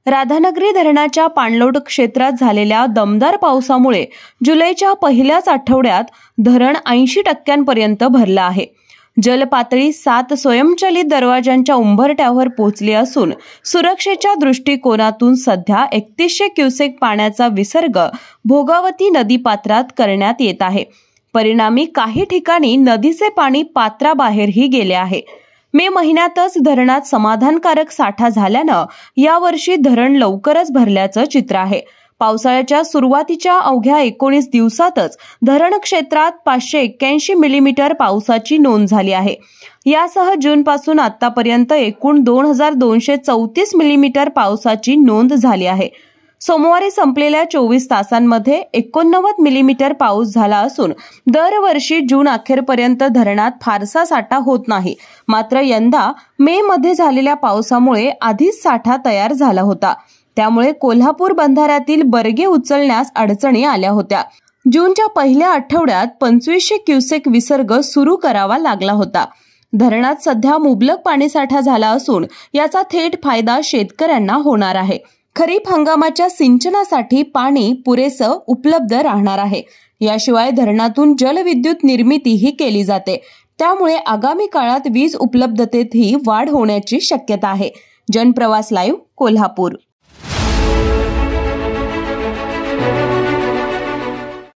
राधानगरी धरणाच्या पाणलोट क्षेत्रात झालेल्या दमदार पावसामुळे जुलैच्या पहिल्याच आठवड्यात धरण 80% भरलं आहे. जलपातळी 7 स्वयंचलित दरवाजांच्या उंबरठ्यावर पोहोचली असून सुरक्षेच्या दृष्टिकोनातून सध्या 3100 क्युसेक पाण्याचा विसर्ग भोगावती नदीपात्रात करण्यात येत आहे. परिणामी काही ठिकाणी नदीचे पाणी पात्राबाहेरही गेले आहे. मे महिन्यातच धरणात समाधानकारक साठा झाल्यानं यावर्षी धरण लवकरच भरल्याचं चित्र आहे. पावसाळ्याच्या सुरुवातीच्या अवघ्या 19 दिवसातच धरण क्षेत्रात 581 मिलीमीटर पावसाची नोंद झाली आहे. यासह जूनपासून आतापर्यंत एकूण 2234 मिलीमीटर पावसाची नोंद झाली आहे. सोमवारी संपलेल्या 24 तासांमध्ये 89 मिलीमीटर पाऊस झाला असून दरवर्षी जून अखेरपर्यंत धरणात फारसा साठा होत नाही. मात्र यंदा मे मध्ये झालेल्या पावसामुळे आधीच साठा तयार झाला होता. त्यामुळे कोल्हापूर बंधाऱ्यातील बर्गे उचलण्यास अडचणी आल्या होत्या. जूनच्या पहिल्या आठवड्यात 2500 क्युसेक विसर्ग सुरू करावा लागला होता. धरणात सध्या मुबलक पाणीसाठा झाला असून याचा थेट फायदा शेतकऱ्यांना होणार आहे. खरीप हंगामाच्या सिंचनासाठी पाणी पुरेसं उपलब्ध राहणार आहे. याशिवाय धरणातून जलविद्युत निर्मितीही केली जाते. त्यामुळे आगामी काळात वीज उपलब्धतेतही वाढ होण्याची शक्यता आहे. जनप्रवास लाईव्ह, कोल्हापूर.